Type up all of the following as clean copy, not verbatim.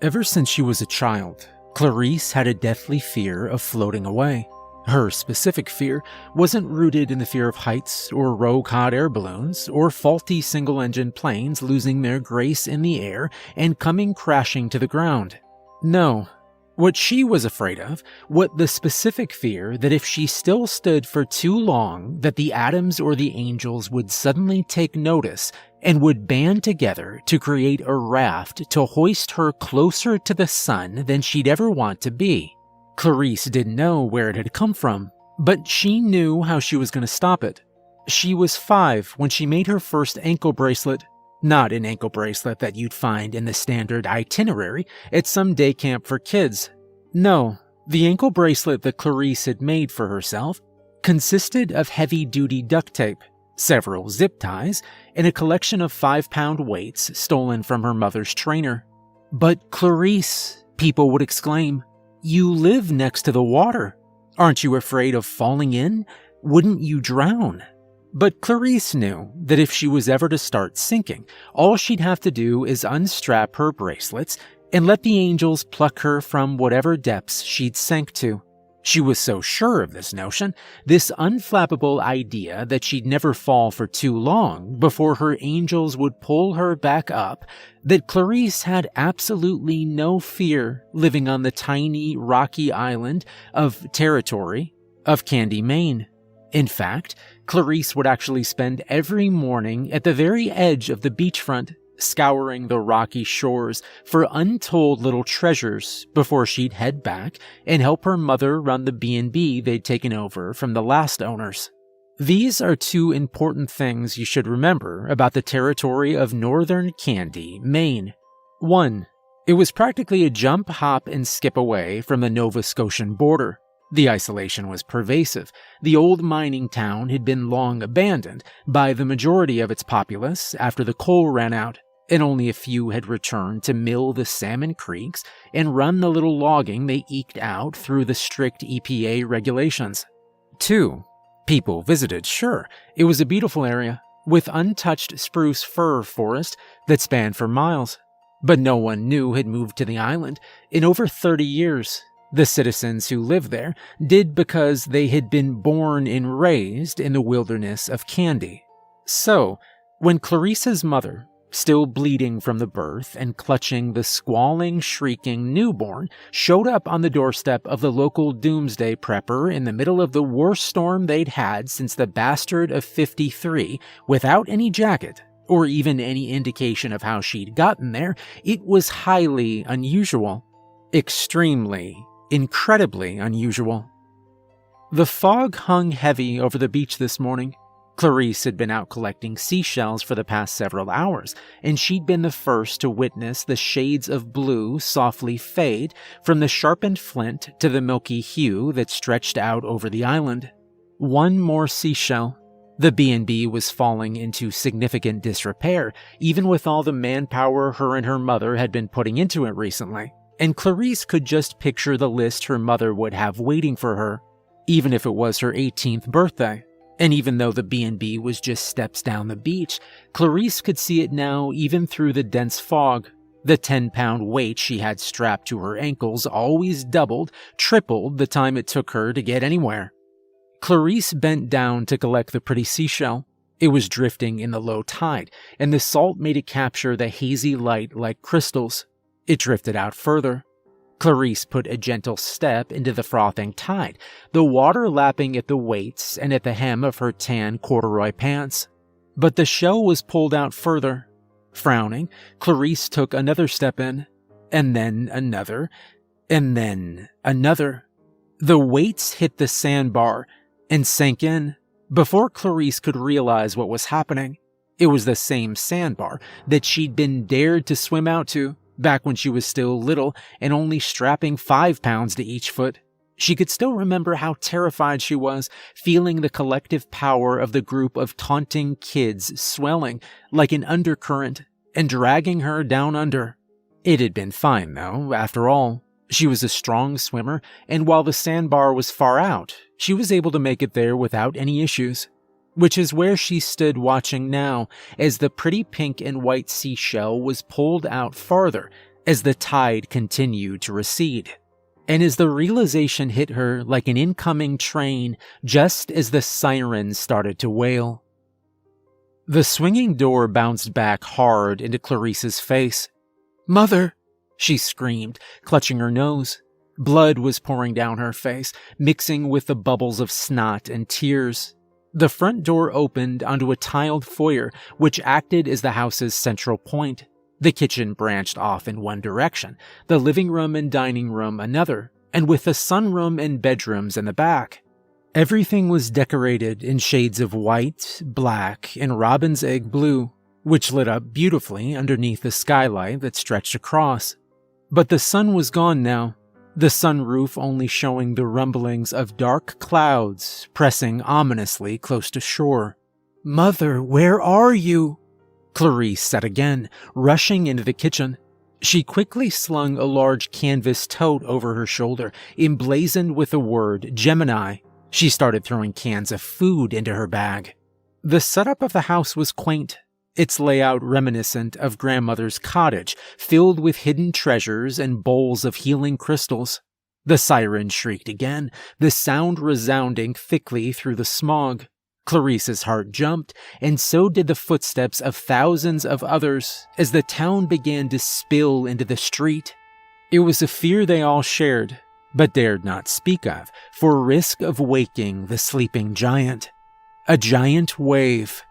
Ever since she was a child, Clarice had a deathly fear of floating away. Her specific fear wasn't rooted in the fear of heights or rogue hot air balloons or faulty single-engine planes losing their grace in the air and coming crashing to the ground. No, what she was afraid of, what the specific fear that if she still stood for too long that the atoms or the angels would suddenly take notice and would band together to create a raft to hoist her closer to the sun than she'd ever want to be. Clarice didn't know where it had come from, but she knew how she was going to stop it. She was 5 when she made her first ankle bracelet. Not an ankle bracelet that you'd find in the standard itinerary at some day camp for kids. No, the ankle bracelet that Clarice had made for herself consisted of heavy-duty duct tape, several zip ties, and a collection of 5-pound weights stolen from her mother's trainer. "But Clarice," people would exclaim, "you live next to the water. Aren't you afraid of falling in? Wouldn't you drown?" But Clarice knew that if she was ever to start sinking, all she'd have to do is unstrap her bracelets and let the angels pluck her from whatever depths she'd sank to. She was so sure of this notion, this unflappable idea that she'd never fall for too long before her angels would pull her back up, that Clarice had absolutely no fear living on the tiny, rocky island of territory of Candy, Maine. In fact, Clarice would actually spend every morning at the very edge of the beachfront, scouring the rocky shores for untold little treasures before she'd head back and help her mother run the B&B they'd taken over from the last owners. These are 2 important things you should remember about the territory of northern Candy, Maine. 1. It was practically a jump, hop, and skip away from the Nova Scotian border. The isolation was pervasive. The old mining town had been long abandoned by the majority of its populace after the coal ran out, and only a few had returned to mill the salmon creeks and run the little logging they eked out through the strict EPA regulations. 2. People visited, sure. It was a beautiful area, with untouched spruce fir forest that spanned for miles. But no one new had moved to the island in over 30 years. The citizens who lived there did because they had been born and raised in the wilderness of Candy. So, when Clarice's mother, still bleeding from the birth and clutching the squalling, shrieking newborn, showed up on the doorstep of the local doomsday prepper in the middle of the worst storm they'd had since the bastard of 53, without any jacket, or even any indication of how she'd gotten there, it was highly unusual. Extremely, incredibly unusual. The fog hung heavy over the beach this morning. Clarice had been out collecting seashells for the past several hours, and she'd been the first to witness the shades of blue softly fade from the sharpened flint to the milky hue that stretched out over the island. One more seashell. The B&B was falling into significant disrepair, even with all the manpower her and her mother had been putting into it recently. And Clarice could just picture the list her mother would have waiting for her, even if it was her 18th birthday. And even though the B&B was just steps down the beach, Clarice could see it now even through the dense fog. The 10-pound weight she had strapped to her ankles always doubled, tripled the time it took her to get anywhere. Clarice bent down to collect the pretty seashell. It was drifting in the low tide, and the salt made it capture the hazy light like crystals. It drifted out further. Clarice put a gentle step into the frothing tide, the water lapping at the weights and at the hem of her tan corduroy pants. But the shell was pulled out further. Frowning, Clarice took another step in, and then another, and then another. The weights hit the sandbar and sank in. Before Clarice could realize what was happening, it was the same sandbar that she'd been dared to swim out to back when she was still little and only strapping 5 pounds to each foot. She could still remember how terrified she was, feeling the collective power of the group of taunting kids swelling like an undercurrent and dragging her down under. It had been fine, though, after all. She was a strong swimmer, and while the sandbar was far out, she was able to make it there without any issues. Which is where she stood watching now, as the pretty pink and white seashell was pulled out farther, as the tide continued to recede, and as the realization hit her like an incoming train just as the siren started to wail. The swinging door bounced back hard into Clarice's face. "Mother!" she screamed, clutching her nose. Blood was pouring down her face, mixing with the bubbles of snot and tears. The front door opened onto a tiled foyer, which acted as the house's central point. The kitchen branched off in one direction, the living room and dining room another, and with the sunroom and bedrooms in the back. Everything was decorated in shades of white, black, and robin's egg blue, which lit up beautifully underneath the skylight that stretched across. But the sun was gone now, the sunroof only showing the rumblings of dark clouds pressing ominously close to shore. "Mother, where are you?" Clarice said again, rushing into the kitchen. She quickly slung a large canvas tote over her shoulder, emblazoned with the word Gemini. She started throwing cans of food into her bag. The setup of the house was quaint, its layout reminiscent of grandmother's cottage, filled with hidden treasures and bowls of healing crystals. The siren shrieked again, the sound resounding thickly through the smog. Clarice's heart jumped, and so did the footsteps of thousands of others as the town began to spill into the street. It was a fear they all shared, but dared not speak of, for risk of waking the sleeping giant. A giant wave.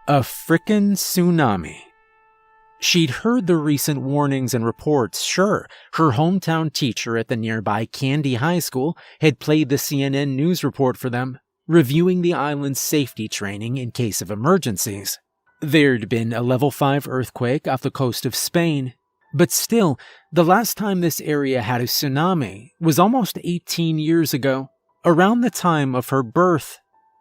A frickin' tsunami. She'd heard the recent warnings and reports, sure. Her hometown teacher at the nearby Candy High School had played the CNN news report for them, reviewing the island's safety training in case of emergencies. There'd been a level 5 earthquake off the coast of Spain, but still, the last time this area had a tsunami was almost 18 years ago, around the time of her birth.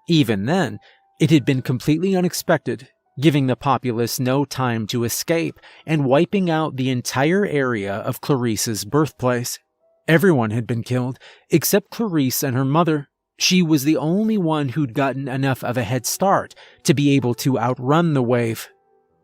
Even then, it had been completely unexpected, giving the populace no time to escape and wiping out the entire area of Clarice's birthplace. Everyone had been killed, except Clarice and her mother. She was the only one who'd gotten enough of a head start to be able to outrun the wave.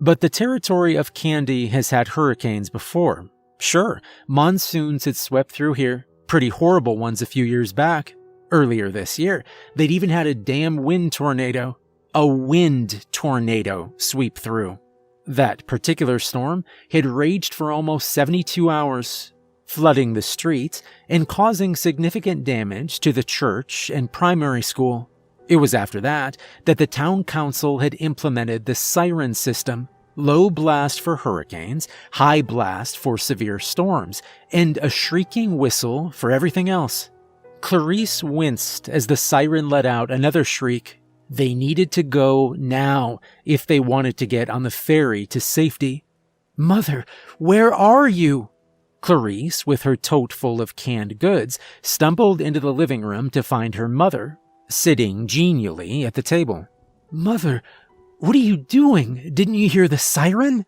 But the territory of Candy has had hurricanes before. Sure, monsoons had swept through here, pretty horrible ones a few years back. Earlier this year, they'd even had a damn wind tornado. A wind tornado sweep through. That particular storm had raged for almost 72 hours, flooding the streets and causing significant damage to the church and primary school. It was after that the town council had implemented the siren system, low blast for hurricanes, high blast for severe storms, and a shrieking whistle for everything else. Clarice winced as the siren let out another shriek. They needed to go now if they wanted to get on the ferry to safety. "Mother, where are you?" Clarice, with her tote full of canned goods, stumbled into the living room to find her mother, sitting genially at the table. "Mother, what are you doing? Didn't you hear the siren?"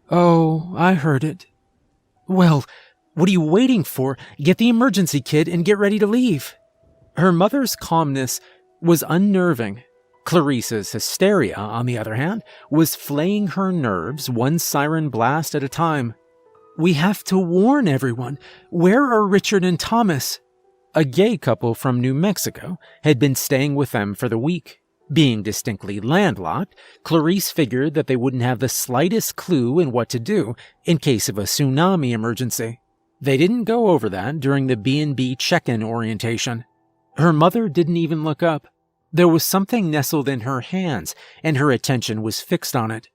"Oh, I heard it." "Well, what are you waiting for? Get the emergency kit and get ready to leave." Her mother's calmness was unnerving. Clarice's hysteria, on the other hand, was flaying her nerves one siren blast at a time. "We have to warn everyone. Where are Richard and Thomas?" A gay couple from New Mexico had been staying with them for the week. Being distinctly landlocked, Clarice figured that they wouldn't have the slightest clue in what to do in case of a tsunami emergency. They didn't go over that during the B&B check-in orientation. Her mother didn't even look up. There was something nestled in her hands, and her attention was fixed on it.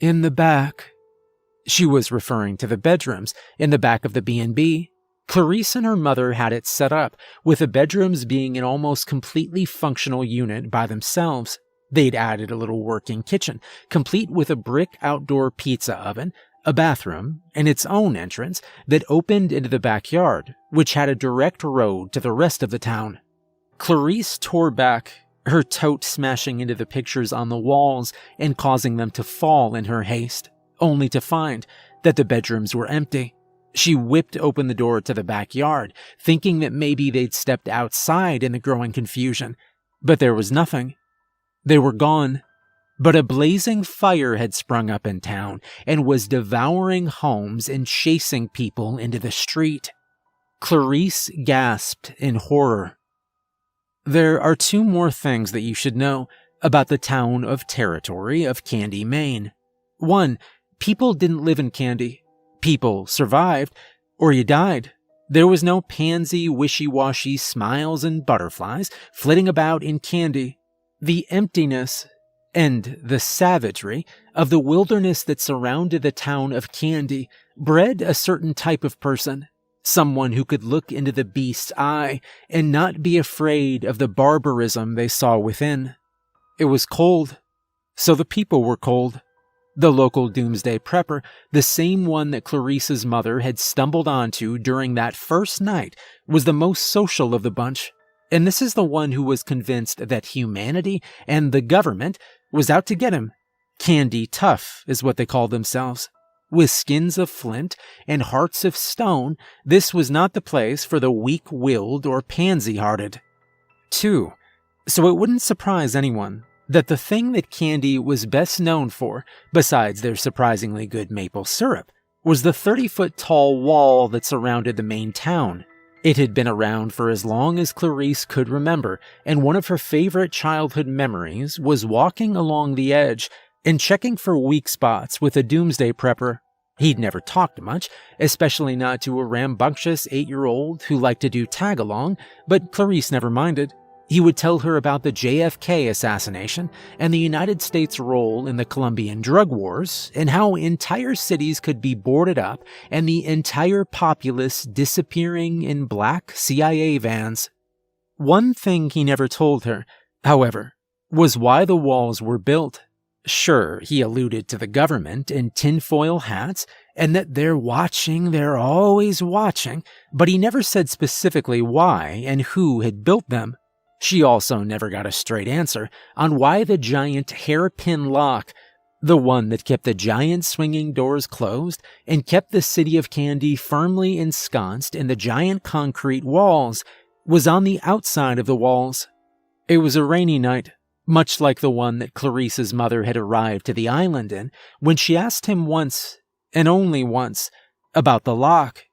"In the back." She was referring to the bedrooms in the back of the B&B. Clarice and her mother had it set up, with the bedrooms being an almost completely functional unit by themselves. They'd added a little working kitchen, complete with a brick outdoor pizza oven, a bathroom, and its own entrance that opened into the backyard, which had a direct road to the rest of the town. Clarice tore back, her tote smashing into the pictures on the walls and causing them to fall in her haste, only to find that the bedrooms were empty. She whipped open the door to the backyard, thinking that maybe they'd stepped outside in the growing confusion, but there was nothing. They were gone. But a blazing fire had sprung up in town and was devouring homes and chasing people into the street. Clarice gasped in horror. There are two more things that you should know about the town of territory of Candy, Maine. One, people didn't live in Candy. People survived, or you died. There was no pansy, wishy-washy smiles and butterflies flitting about in Candy. The emptiness and the savagery of the wilderness that surrounded the town of Candy bred a certain type of person, someone who could look into the beast's eye and not be afraid of the barbarism they saw within. It was cold, so the people were cold. The local doomsday prepper, the same one that Clarice's mother had stumbled onto during that first night, was the most social of the bunch. And this is the one who was convinced that humanity and the government was out to get him. Candy Tough is what they called themselves. With skins of flint and hearts of stone, this was not the place for the weak-willed or pansy-hearted. 2. So it wouldn't surprise anyone that the thing that Candy was best known for, besides their surprisingly good maple syrup, was the 30-foot-tall wall that surrounded the main town. It had been around for as long as Clarice could remember, and one of her favorite childhood memories was walking along the edge and checking for weak spots with a doomsday prepper. He'd never talked much, especially not to a rambunctious 8-year-old who liked to do tag-along, but Clarice never minded. He would tell her about the JFK assassination and the United States' role in the Colombian drug wars, and how entire cities could be boarded up and the entire populace disappearing in black CIA vans. One thing he never told her, however, was why the walls were built. Sure, he alluded to the government in tinfoil hats and that they're always watching, but he never said specifically why and who had built them. She also never got a straight answer on why the giant hairpin lock, the one that kept the giant swinging doors closed and kept the city of Candy firmly ensconced in the giant concrete walls, was on the outside of the walls. It was a rainy night, much like the one that Clarice's mother had arrived to the island in, when she asked him once, and only once, about the lock.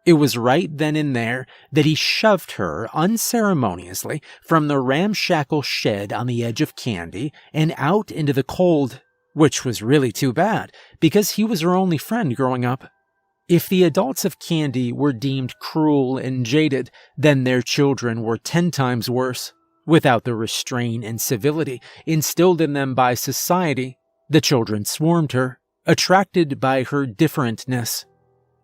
It was right then and there that he shoved her unceremoniously from the ramshackle shed on the edge of Candy and out into the cold, which was really too bad, because he was her only friend growing up. If the adults of Candy were deemed cruel and jaded, then their children were 10 times worse. Without the restraint and civility instilled in them by society, the children swarmed her, attracted by her differentness.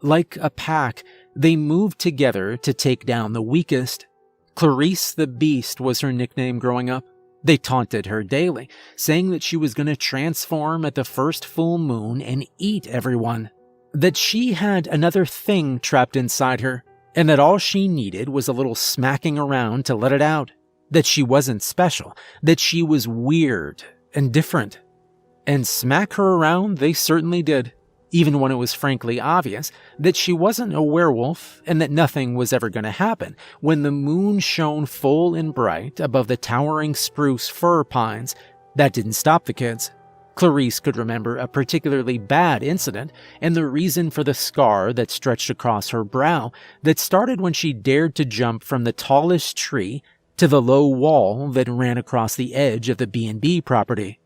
Like a pack, they moved together to take down the weakest. Clarice the Beast was her nickname growing up. They taunted her daily, saying that she was going to transform at the first full moon and eat everyone. That she had another thing trapped inside her, and that all she needed was a little smacking around to let it out. That she wasn't special, that she was weird and different. And smack her around they certainly did, even when it was frankly obvious that she wasn't a werewolf and that nothing was ever going to happen when the moon shone full and bright above the towering spruce fir pines. That didn't stop the kids. Clarice could remember a particularly bad incident and the reason for the scar that stretched across her brow that started when she dared to jump from the tallest tree to the low wall that ran across the edge of the B&B property.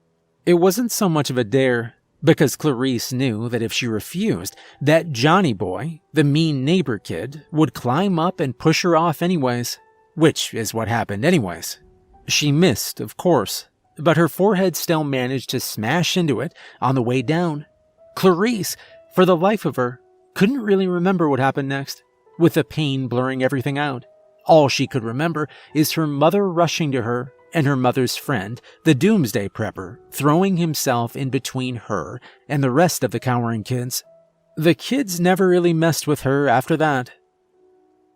It wasn't so much of a dare, because Clarice knew that if she refused, that Johnny boy, the mean neighbor kid, would climb up and push her off anyways, which is what happened anyways. She missed, of course, but her forehead still managed to smash into it on the way down. Clarice, for the life of her, couldn't really remember what happened next, with the pain blurring everything out. All she could remember is her mother rushing to her and her mother's friend, the doomsday prepper, throwing himself in between her and the rest of the cowering kids. The kids never really messed with her after that.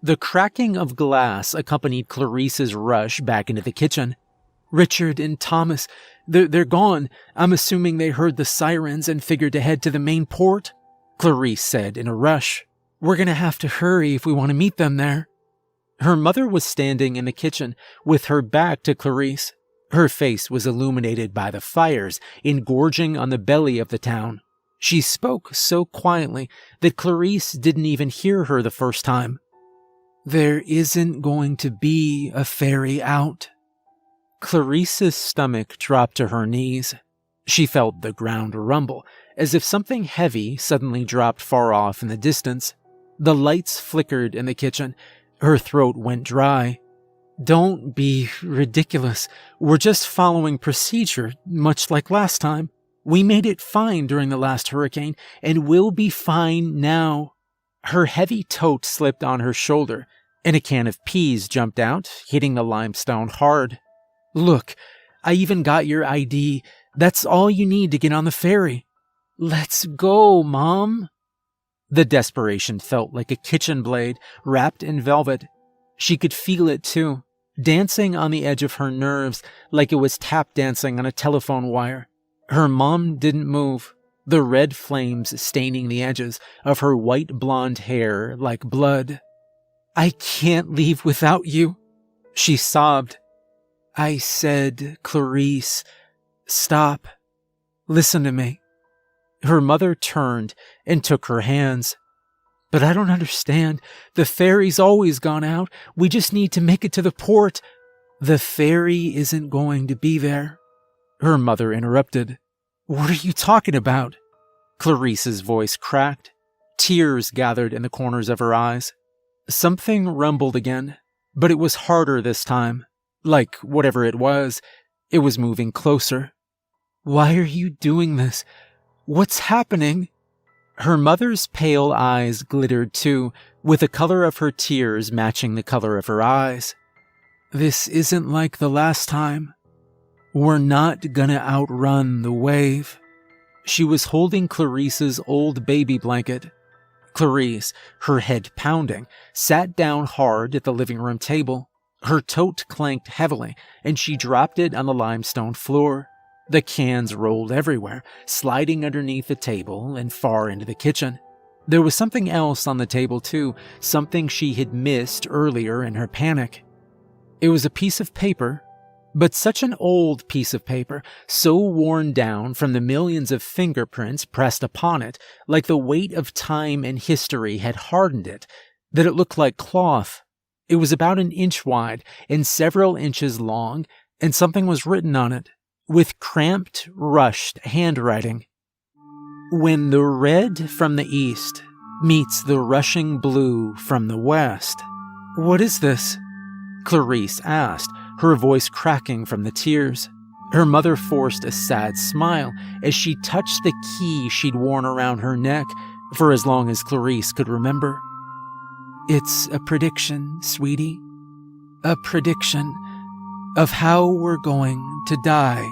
The cracking of glass accompanied Clarice's rush back into the kitchen. Richard and Thomas, they're gone. I'm assuming they heard the sirens and figured to head to the main port, Clarice said in a rush. We're gonna have to hurry if we want to meet them there. Her mother was standing in the kitchen with her back to Clarice. Her face was illuminated by the fires engorging on the belly of the town. She spoke so quietly that Clarice didn't even hear her the first time. "There isn't going to be a ferry out." Clarice's stomach dropped to her knees. She felt the ground rumble, as if something heavy suddenly dropped far off in the distance. The lights flickered in the kitchen. Her throat went dry. "Don't be ridiculous. We're just following procedure, much like last time. We made it fine during the last hurricane, and we'll be fine now." Her heavy tote slipped on her shoulder, and a can of peas jumped out, hitting the limestone hard. "Look, I even got your ID. That's all you need to get on the ferry. Let's go, Mom." The desperation felt like a kitchen blade wrapped in velvet. She could feel it too, dancing on the edge of her nerves like it was tap dancing on a telephone wire. Her mom didn't move, the red flames staining the edges of her white blonde hair like blood. "I can't leave without you," she sobbed. "I said, Clarice, stop. Listen to me." Her mother turned and took her hands. "But I don't understand. The ferry's always gone out. We just need to make it to the port." "The ferry isn't going to be there," her mother interrupted. "What are you talking about?" Clarice's voice cracked. Tears gathered in the corners of her eyes. Something rumbled again, but it was harder this time. Like whatever it was moving closer. "Why are you doing this? What's happening?" Her mother's pale eyes glittered too, with the color of her tears matching the color of her eyes. "This isn't like the last time. We're not gonna outrun the wave." She was holding Clarice's old baby blanket. Clarice, her head pounding, sat down hard at the living room table. Her tote clanked heavily, and she dropped it on the limestone floor. The cans rolled everywhere, sliding underneath the table and far into the kitchen. There was something else on the table too, something she had missed earlier in her panic. It was a piece of paper, but such an old piece of paper, so worn down from the millions of fingerprints pressed upon it, like the weight of time and history had hardened it, that it looked like cloth. It was about an inch wide and several inches long, and something was written on it, with cramped, rushed handwriting. "When the red from the east meets the rushing blue from the west." "What is this?" Clarice asked, her voice cracking from the tears. Her mother forced a sad smile as she touched the key she'd worn around her neck for as long as Clarice could remember. "It's a prediction, sweetie. A prediction of how we're going to die."